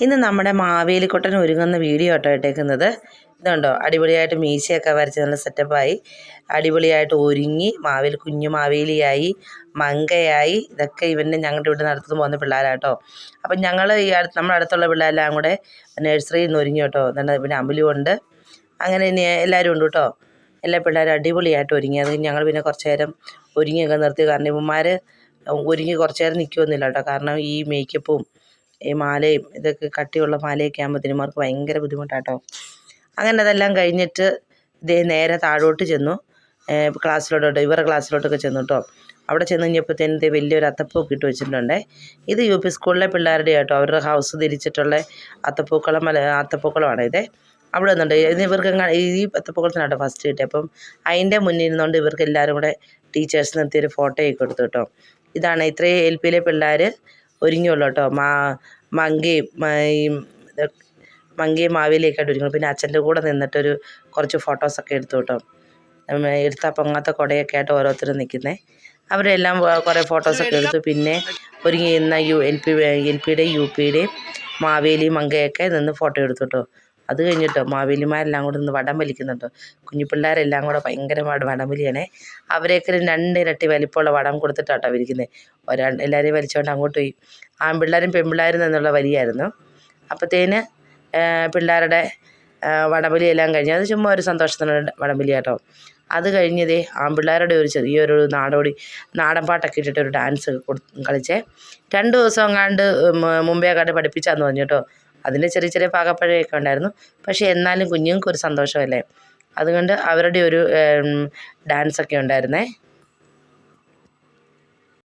ഇന്ന് നമ്മുടെ മാവേലിക്കുട്ടൻ ഒരുങ്ങുന്ന വീഡിയോ ആട്ടോ ഇട്ടേക്കുന്നത്. ഇതുണ്ടോ, അടിപൊളിയായിട്ട് മീശയൊക്കെ വരച്ച് നല്ല സെറ്റപ്പായി അടിപൊളിയായിട്ട് ഒരുങ്ങി കുഞ്ഞു മാവേലിയായി മങ്കയായി. ഇതൊക്കെ ഞങ്ങളുടെ ഇവിടെ നടത്തുന്നു പോകുന്ന പിള്ളേരാട്ടോ. അപ്പം ഞങ്ങൾ നമ്മുടെ അടുത്തുള്ള പിള്ളേരെല്ലാം കൂടെ നഴ്സറിയിൽ നിന്ന് ഒരുങ്ങി കേട്ടോ. പിന്നെ അമ്പലുമുണ്ട്, അങ്ങനെ എല്ലാവരും ഉണ്ട് കേട്ടോ. എല്ലാ പിള്ളേരും അടിപൊളിയായിട്ട് ഒരുങ്ങി. അത് ഞങ്ങൾ പിന്നെ കുറച്ച് നേരം ഒരുങ്ങിയൊക്കെ നിർത്തി. കാരണം ഇവന്മാർ ഒരുങ്ങി കുറച്ച് നേരം നിൽക്കുമൊന്നുമില്ല കേട്ടോ. കാരണം ഈ മേക്കപ്പും ഈ മാലയും ഇതൊക്കെ കട്ടിയുള്ള മാലയൊക്കെ ആകുമ്പോഴത്തേനും അവർക്ക് ഭയങ്കര ബുദ്ധിമുട്ടാട്ടോ. അങ്ങനെ അതെല്ലാം കഴിഞ്ഞിട്ട് ഇതേ നേരെ താഴോട്ട് ചെന്നു, ക്ലാസ്സിലോട്ടോ, ഇവരുടെ ക്ലാസ്സിലോട്ടൊക്കെ ചെന്നു കേട്ടോ. അവിടെ ചെന്ന് കഴിഞ്ഞപ്പോഴത്തേനും വലിയൊരു അത്തപ്പൂക്ക് ഇട്ട് വെച്ചിട്ടുണ്ട്. ഇത് UP സ്കൂളിലെ പിള്ളേരുടെ കേട്ടോ. അവരുടെ ഹൗസ് തിരിച്ചിട്ടുള്ള അത്തപ്പൂക്കളമാണ് ഇതേ. അവിടെ വന്നുണ്ട്. ഇത് ഇവർക്ക് ഈ അത്തപ്പൂക്കളത്തിനാട്ടോ ഫസ്റ്റ് കിട്ടി. അപ്പം അതിൻ്റെ മുന്നിൽ നിന്നുകൊണ്ട് ഇവർക്ക് എല്ലാവരും കൂടെ ടീച്ചേഴ്സ് നിർത്തിയൊരു ഫോട്ടോയൊക്കെ എടുത്തു കേട്ടോ. ഇതാണ് ഇത്രയും LPയിലെ പിള്ളേർ ഒരുങ്ങിയുള്ളൂ കേട്ടോ. മങ്കയും മാവേലിയൊക്കെ ആയിട്ട് ഒരുങ്ങും. പിന്നെ അച്ഛൻ്റെ കൂടെ നിന്നിട്ടൊരു കുറച്ച് ഫോട്ടോസൊക്കെ എടുത്തു കേട്ടോ. എടുത്താൽ പൊങ്ങാത്ത കുടയൊക്കെ ആയിട്ട് ഓരോരുത്തരും നിൽക്കുന്നത്. അവരെല്ലാം കുറേ ഫോട്ടോസൊക്കെ എടുത്തു. പിന്നെ ഒരുങ്ങി നിന്ന LPയുടെയും UPയുടെയും മാവേലി മങ്കയൊക്കെ നിന്ന് ഫോട്ടോ എടുത്തു കേട്ടോ. അത് കഴിഞ്ഞിട്ടോ മാവേലിമാരെല്ലാം കൂടെ നിന്ന് വടം വലിക്കുന്നുണ്ടോ. കുഞ്ഞു പിള്ളേരെല്ലാം കൂടെ ഭയങ്കരമായിട്ട് വടം വലിയാണേ. അവരെയൊക്കെ 2 ഇരട്ടി വലിപ്പമുള്ള വടം കൊടുത്തിട്ടാട്ടോ ഇരിക്കുന്നത്. എല്ലാവരെയും വലിച്ചുകൊണ്ട് അങ്ങോട്ട് പോയി. ആൺപിള്ളേരും പെൺപിള്ളേരും നിന്നുള്ള വലിയായിരുന്നു. അപ്പോഴത്തേന് പിള്ളേരുടെ വടംവലിയെല്ലാം കഴിഞ്ഞ് അത് ചുമ്മാ ഒരു സന്തോഷത്തിനുള്ള വടംവലി കേട്ടോ. അത് കഴിഞ്ഞതേ ആൺപിള്ളേരുടെ ഒരു ചെറിയൊരു നാടൻ പാട്ടൊക്കെ ഇട്ടിട്ട് ഒരു ഡാൻസ് കളിച്ചേ. 2 ദിവസം എങ്ങാണ്ട് മുമ്പേ കണ്ട് പഠിപ്പിച്ചാന്ന് പറഞ്ഞു കേട്ടോ. അതിൻ്റെ ചെറിയ പാകപ്പഴയൊക്കെ ഉണ്ടായിരുന്നു. പക്ഷേ എന്നാലും കുഞ്ഞുങ്ങൾക്ക് ഒരു സന്തോഷമല്ലേ, അതുകൊണ്ട് അവരുടെ ഒരു ഡാൻസൊക്കെ ഉണ്ടായിരുന്നേ.